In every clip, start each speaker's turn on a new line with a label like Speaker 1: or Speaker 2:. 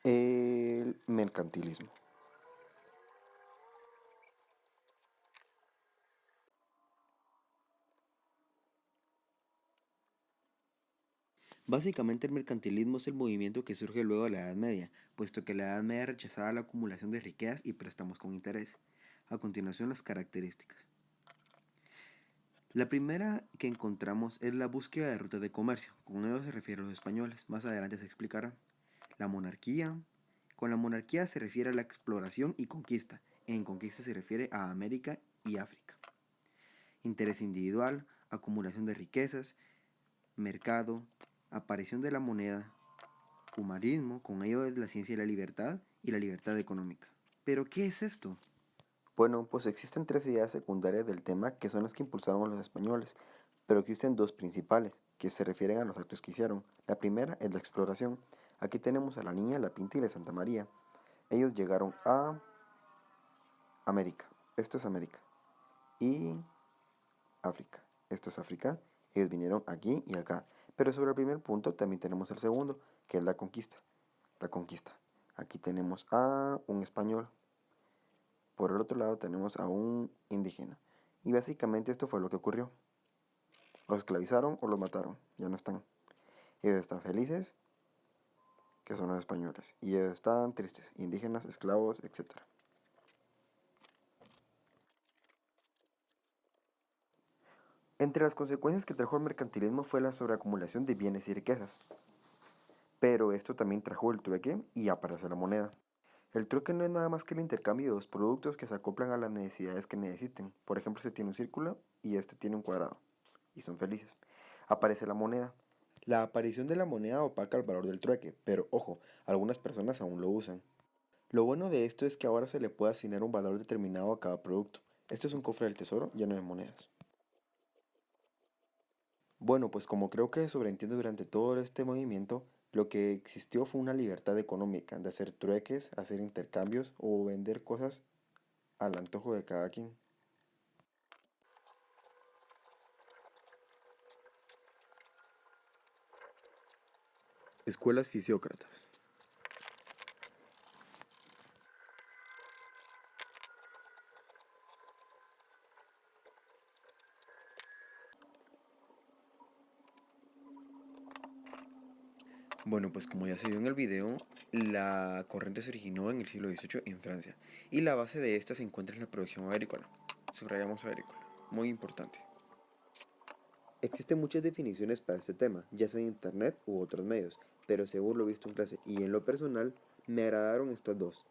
Speaker 1: El mercantilismo.
Speaker 2: Básicamente el mercantilismo es el movimiento que surge luego de la Edad Media, puesto que la Edad Media rechazaba la acumulación de riquezas y préstamos con interés. A continuación las características. La primera que encontramos es la búsqueda de rutas de comercio. Con ello se refiere a los españoles. Más adelante se explicará. La monarquía. Con la monarquía se refiere a la exploración y conquista. En conquista se refiere a América y África. Interés individual, acumulación de riquezas, mercado, aparición de la moneda, humanismo, con ello es la ciencia y la libertad económica. ¿Pero qué es esto?
Speaker 1: Bueno, pues existen tres ideas secundarias del tema que son las que impulsaron a los españoles, pero existen dos principales que se refieren a los actos que hicieron. La primera es la exploración. Aquí tenemos a la Niña, la Pinta y la Santa María. Ellos llegaron a América, esto es América, y África, esto es África. Ellos vinieron aquí y acá. Pero sobre el primer punto también tenemos el segundo, que es la conquista. La conquista. Aquí tenemos a un español. Por el otro lado tenemos a un indígena. Y básicamente esto fue lo que ocurrió. Los esclavizaron o los mataron. Ya no están. Ellos están felices, que son los españoles. Y ellos están tristes, indígenas, esclavos, etc. Entre las consecuencias que trajo el mercantilismo fue la sobreacumulación de bienes y riquezas. Pero esto también trajo el trueque y aparece la moneda. El trueque no es nada más que el intercambio de dos productos que se acoplan a las necesidades que necesiten. Por ejemplo, este tiene un círculo y este tiene un cuadrado. Y son felices. Aparece la moneda. La aparición de la moneda opaca el valor del trueque, pero ojo, algunas personas aún lo usan. Lo bueno de esto es que ahora se le puede asignar un valor determinado a cada producto. Esto es un cofre del tesoro lleno de monedas. Bueno, pues como creo que se sobreentiende durante todo este movimiento, lo que existió fue una libertad económica de hacer trueques, hacer intercambios o vender cosas al antojo de cada quien.
Speaker 2: Escuelas fisiócratas. Bueno, pues como ya se vio en el video, la corriente se originó en el siglo XVIII en Francia y la base de esta se encuentra en la producción agrícola. Subrayamos agrícola, muy importante. Existen muchas definiciones para este tema, ya sea en internet u otros medios, pero según lo visto en clase y en lo personal, me agradaron estas dos.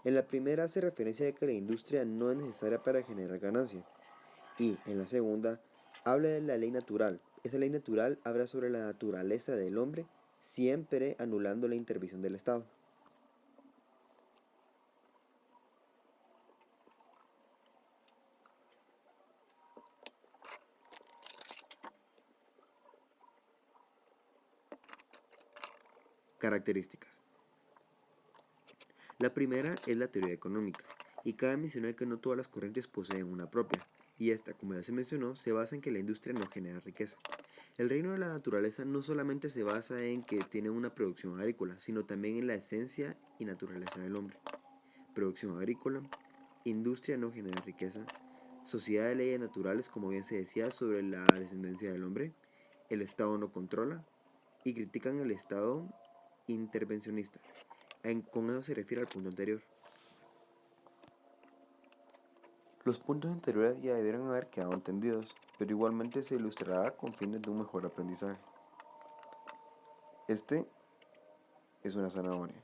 Speaker 2: En la primera hace referencia de que la industria no es necesaria para generar ganancia, y en la segunda habla de la ley natural. Esa ley natural habla sobre la naturaleza del hombre, siempre anulando la intervención del Estado. Características. La primera es la teoría económica, y cabe mencionar que no todas las corrientes poseen una propia, y esta, como ya se mencionó, se basa en que la industria no genera riqueza. El reino de la naturaleza no solamente se basa en que tiene una producción agrícola, sino también en la esencia y naturaleza del hombre. Producción agrícola, industria no genera riqueza, sociedad de leyes naturales, como bien se decía, sobre la descendencia del hombre, el Estado no controla, y critican el Estado intervencionista. Con eso se refiere al punto anterior.
Speaker 1: Los puntos anteriores ya debieron haber quedado entendidos, pero igualmente se ilustrará con fines de un mejor aprendizaje. Este es una zanahoria.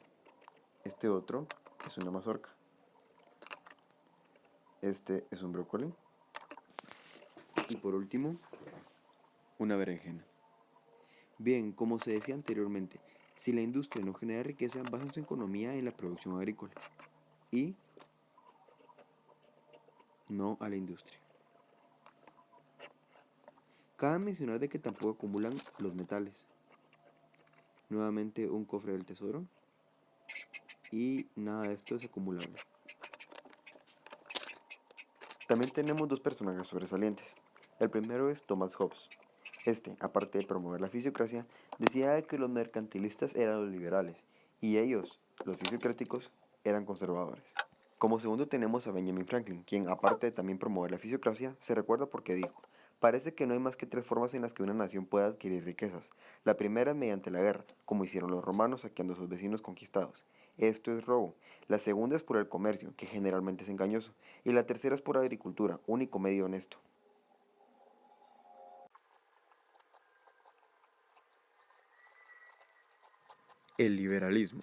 Speaker 1: Este otro es una mazorca. Este es un brócoli.
Speaker 2: Y por último, una berenjena. Bien, como se decía anteriormente, si la industria no genera riqueza, basa su economía en la producción agrícola y no a la industria. Cabe mencionar de que tampoco acumulan los metales. Nuevamente un cofre del tesoro y nada de esto es acumulable.
Speaker 1: También tenemos dos personajes sobresalientes. El primero es Thomas Hobbes. Este, aparte de promover la fisiocracia, decía que los mercantilistas eran los liberales, y ellos Los fisiocráticos eran conservadores. Como segundo tenemos a Benjamin Franklin, quien aparte de también promover la fisiocracia, se recuerda porque dijo: parece que no hay más que tres formas en las que una nación puede adquirir riquezas. La primera es mediante la guerra, como hicieron los romanos saqueando a sus vecinos conquistados. Esto es robo. La segunda es por el comercio, que generalmente es engañoso. Y la tercera es por agricultura, único medio honesto.
Speaker 2: El liberalismo.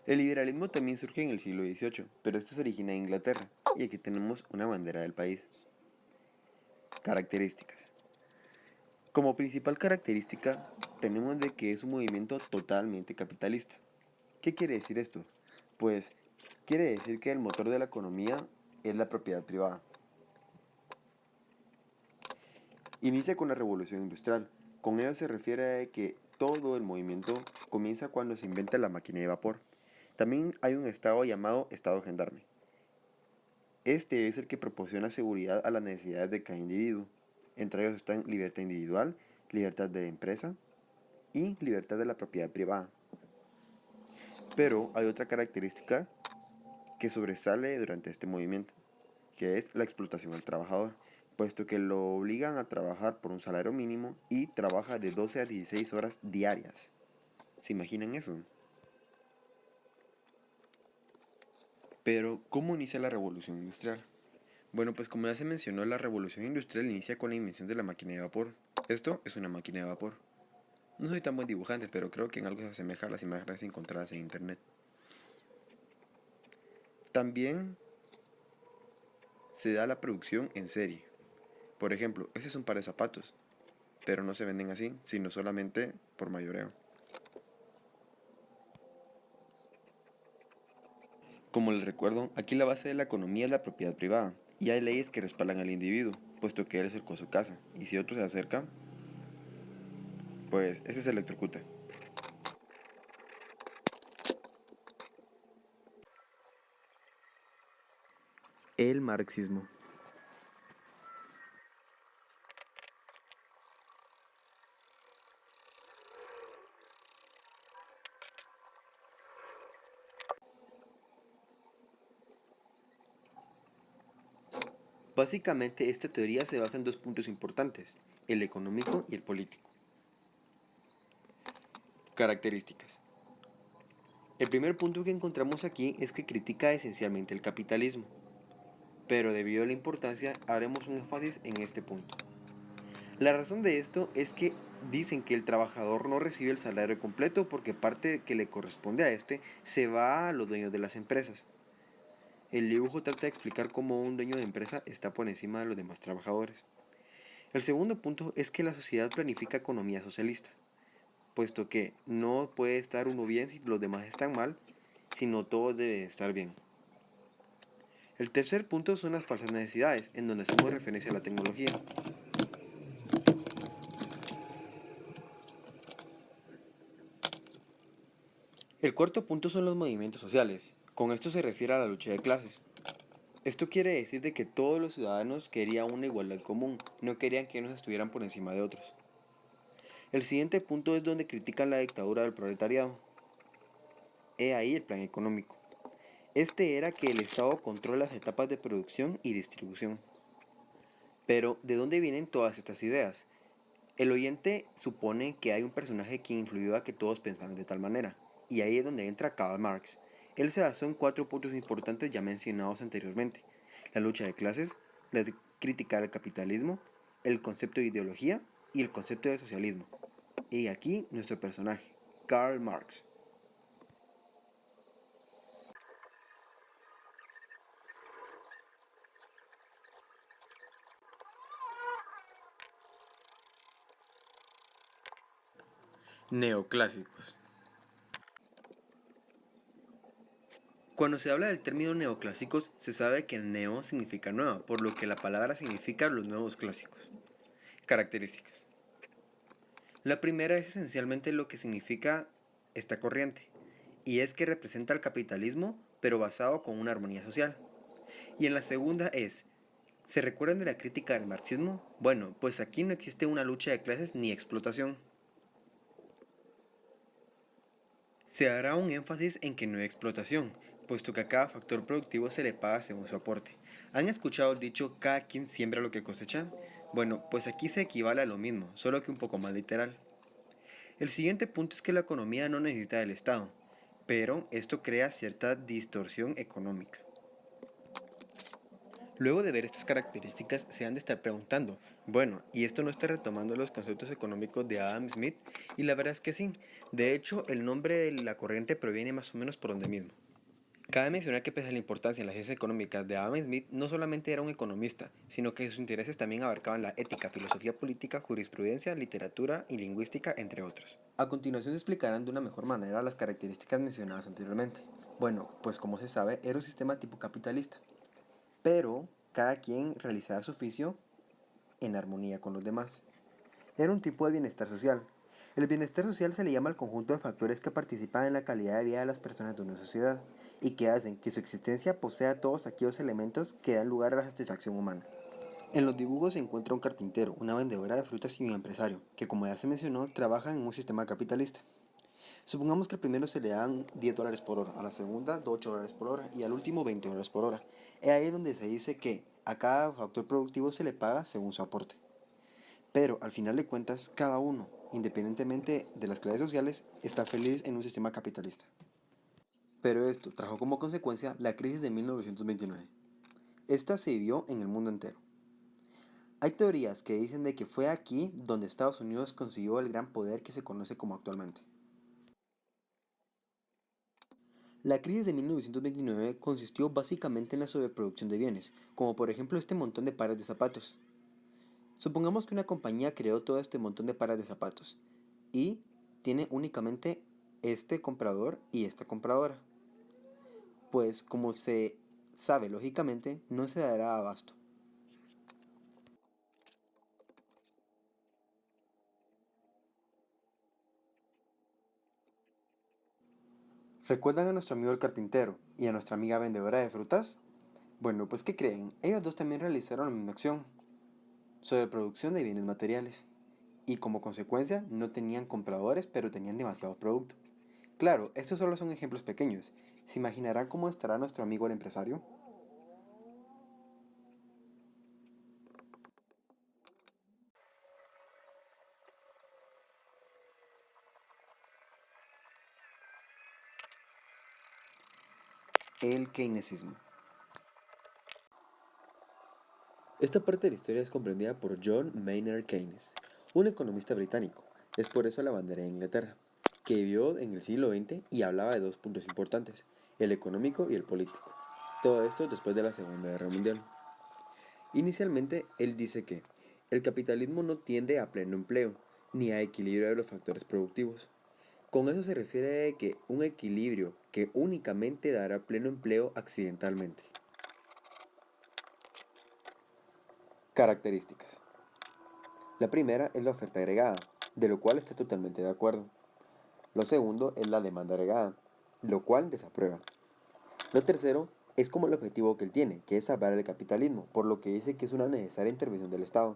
Speaker 2: El liberalismo también surge en el siglo XVIII, pero este se origina en Inglaterra, y aquí tenemos una bandera del país. Características. Como principal característica, tenemos de que es un movimiento totalmente capitalista. ¿Qué quiere decir esto? Pues quiere decir que el motor de la economía es la propiedad privada. Inicia con la revolución industrial. Con ello se refiere a que todo el movimiento comienza cuando se inventa la máquina de vapor. También hay un estado llamado estado gendarme. Este es el que proporciona seguridad a las necesidades de cada individuo. Entre ellos están libertad individual, libertad de empresa y libertad de la propiedad privada. Pero hay otra característica que sobresale durante este movimiento, que es la explotación al trabajador, puesto que lo obligan a trabajar por un salario mínimo y trabaja de 12 a 16 horas diarias. ¿Se imaginan eso? Pero, ¿cómo inicia la revolución industrial? Bueno, pues como ya se mencionó, la revolución industrial inicia con la invención de la máquina de vapor. Esto es una máquina de vapor. No soy tan buen dibujante, pero creo que en algo se asemeja a las imágenes encontradas en internet. También se da la producción en serie. Por ejemplo, ese es un par de zapatos, pero no se venden así, sino solamente por mayoreo. Como les recuerdo, aquí la base de la economía es la propiedad privada, y hay leyes que respaldan al individuo, puesto que él es el con su casa, y si otro se acerca, pues ese se electrocuta. El marxismo. Básicamente esta teoría se basa en dos puntos importantes, el económico y el político. Características. El primer punto que encontramos aquí es que critica esencialmente el capitalismo, pero debido a la importancia haremos un énfasis en este punto. La razón de esto es que dicen que el trabajador no recibe el salario completo porque parte que le corresponde a este se va a los dueños de las empresas. El dibujo trata de explicar cómo un dueño de empresa está por encima de los demás trabajadores. El segundo punto es que la sociedad planifica economía socialista, puesto que no puede estar uno bien si los demás están mal, sino todo debe estar bien. El tercer punto son las falsas necesidades, en donde hacemos referencia a la tecnología. El cuarto punto son los movimientos sociales. Con esto se refiere a la lucha de clases. Esto quiere decir de que todos los ciudadanos querían una igualdad común, no querían que unos estuvieran por encima de otros. El siguiente punto es donde critican la dictadura del proletariado. He ahí el plan económico. Este era que el Estado controla las etapas de producción y distribución. Pero, ¿de dónde vienen todas estas ideas? El oyente supone que hay un personaje que influyó a que todos pensaran de tal manera, y ahí es donde entra Karl Marx. Él se basó en cuatro puntos importantes ya mencionados anteriormente: la lucha de clases, la crítica al capitalismo, el concepto de ideología y el concepto de socialismo. Y aquí nuestro personaje, Karl Marx. Neoclásicos. Cuando se habla del término neoclásicos, se sabe que neo significa nueva, por lo que la palabra significa los nuevos clásicos. Características. La primera es esencialmente lo que significa esta corriente. y es que representa el capitalismo, pero basado con una armonía social. Y en la segunda es, ¿se recuerdan de la crítica del marxismo? Bueno, pues aquí no existe una lucha de clases ni explotación. Se hará un énfasis en que no hay explotación, puesto que a cada factor productivo se le paga según su aporte. ¿Han escuchado el dicho cada quien siembra lo que cosecha? Bueno, pues aquí se equivale a lo mismo, solo que un poco más literal. El siguiente punto es que la economía no necesita del Estado, pero esto crea cierta distorsión económica. Luego de ver estas características, se han de estar preguntando, bueno, ¿y esto no está retomando los conceptos económicos de Adam Smith? Y la verdad es que sí. De hecho, el nombre de la corriente proviene más o menos por donde mismo. Cabe mencionar que pese a la importancia en las ciencias económicas de Adam Smith, no solamente era un economista, sino que sus intereses también abarcaban la ética, filosofía política, jurisprudencia, literatura y lingüística, entre otros. A continuación se explicarán de una mejor manera las características mencionadas anteriormente. Bueno, pues como se sabe, era un sistema tipo capitalista, pero cada quien realizaba su oficio en armonía con los demás. Era un tipo de bienestar social. El bienestar social se le llama al conjunto de factores que participan en la calidad de vida de las personas de una sociedad y que hacen que su existencia posea todos aquellos elementos que dan lugar a la satisfacción humana. En los dibujos se encuentra un carpintero, una vendedora de frutas y un empresario, que como ya se mencionó, trabajan en un sistema capitalista. Supongamos que al primero se le dan $10 por hora, a la segunda $8 por hora y al último $20 por hora. Es ahí donde se dice que a cada factor productivo se le paga según su aporte. Pero al final de cuentas, cada uno, independientemente de las clases sociales, está feliz en un sistema capitalista. Pero esto trajo como consecuencia la crisis de 1929. Esta se vivió en el mundo entero. Hay teorías que dicen de que fue aquí donde Estados Unidos consiguió el gran poder que se conoce como actualmente. La crisis de 1929 consistió básicamente en la sobreproducción de bienes, como por ejemplo este montón de pares de zapatos. Supongamos que una compañía creó todo este montón de pares de zapatos y tiene únicamente este comprador y esta compradora. Pues como se sabe lógicamente, no se dará abasto. ¿Recuerdan a nuestro amigo el carpintero y a nuestra amiga vendedora de frutas? Bueno, pues ¿qué creen? Ellos dos también realizaron la misma acción, sobreproducción de bienes materiales. Y como consecuencia no tenían compradores, pero tenían demasiado producto. Claro, estos solo son ejemplos pequeños. ¿Se imaginarán cómo estará nuestro amigo el empresario? El keynesismo. Esta parte de la historia es comprendida por John Maynard Keynes, un economista británico. Es por eso la bandera de Inglaterra, que vivió en el siglo XX y hablaba de dos puntos importantes, el económico y el político. Todo esto después de la Segunda Guerra Mundial. Inicialmente, él dice que el capitalismo no tiende a pleno empleo, ni a equilibrio de los factores productivos. Con eso se refiere a que un equilibrio que únicamente dará pleno empleo accidentalmente. Características. La primera es la oferta agregada, de lo cual está totalmente de acuerdo. Lo segundo es la demanda agregada, lo cual desaprueba. Lo tercero es como el objetivo que él tiene, que es salvar el capitalismo, por lo que dice que es una necesaria intervención del Estado.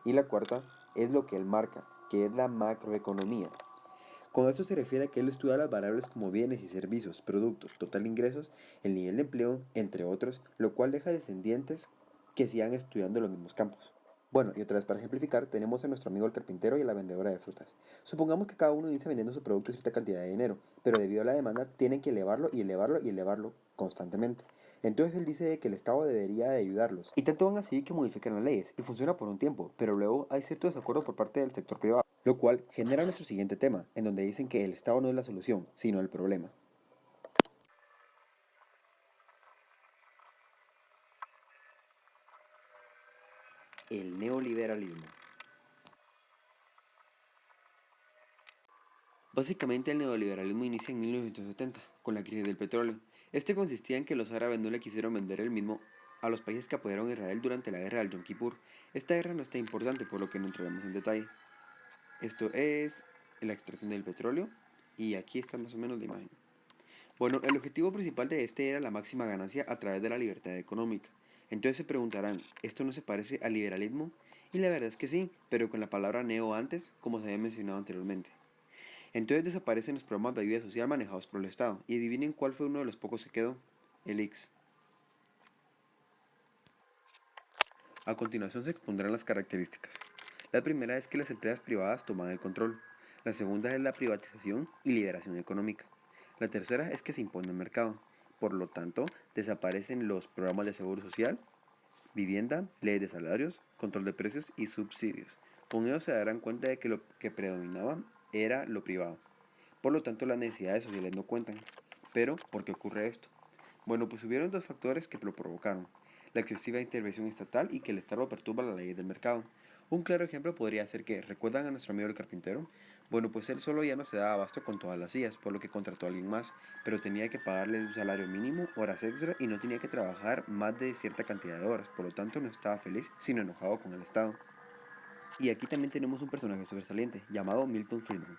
Speaker 2: Y la cuarta es lo que él marca, que es la macroeconomía. Con esto se refiere a que él estudia las variables como bienes y servicios, productos, total de ingresos, el nivel de empleo, entre otros, lo cual deja descendientes que sigan estudiando los mismos campos. Bueno, y otra vez para ejemplificar, tenemos a nuestro amigo el carpintero y a la vendedora de frutas. Supongamos que cada uno inicia vendiendo su producto cierta cantidad de dinero, pero debido a la demanda tienen que elevarlo y elevarlo y elevarlo constantemente. Entonces él dice que el Estado debería de ayudarlos. Y tanto van así que modifican las leyes y funciona por un tiempo, pero luego hay cierto desacuerdo por parte del sector privado, lo cual genera nuestro siguiente tema, en donde dicen que el Estado no es la solución, sino el problema. El neoliberalismo. Básicamente el neoliberalismo inicia en 1970, con la crisis del petróleo. Este consistía en que los árabes no le quisieron vender el mismo a los países que apoyaron a Israel durante la guerra del Yom Kippur. Esta guerra no está importante, por lo que no entraremos en detalle. Esto es la extracción del petróleo y aquí está más o menos la imagen. Bueno, el objetivo principal de este era la máxima ganancia a través de la libertad económica. Entonces se preguntarán, ¿esto no se parece al liberalismo? Y la verdad es que sí, pero con la palabra neo antes, como se había mencionado anteriormente. Entonces desaparecen los programas de ayuda social manejados por el Estado. Y adivinen cuál fue uno de los pocos que quedó, el IX. A continuación se expondrán las características. La primera es que las empresas privadas toman el control. La segunda es la privatización y liberación económica. La tercera es que se impone el mercado. Por lo tanto, desaparecen los programas de seguro social, vivienda, ley de salarios, control de precios y subsidios. Con ello se darán cuenta de que lo que predominaba era lo privado. Por lo tanto, las necesidades sociales no cuentan. Pero, ¿por qué ocurre esto? Bueno, pues hubieron dos factores que lo provocaron. La excesiva intervención estatal y que el Estado perturba las leyes del mercado. Un claro ejemplo podría ser que, ¿recuerdan a nuestro amigo el carpintero? Bueno, pues él solo ya no se daba abasto con todas las sillas, por lo que contrató a alguien más, pero tenía que pagarle un salario mínimo, horas extra y no tenía que trabajar más de cierta cantidad de horas, por lo tanto no estaba feliz, sino enojado con el Estado. Y aquí también tenemos un personaje sobresaliente, llamado Milton Friedman.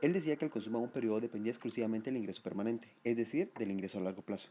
Speaker 2: Él decía que el consumo a un periodo dependía exclusivamente del ingreso permanente, es decir, del ingreso a largo plazo.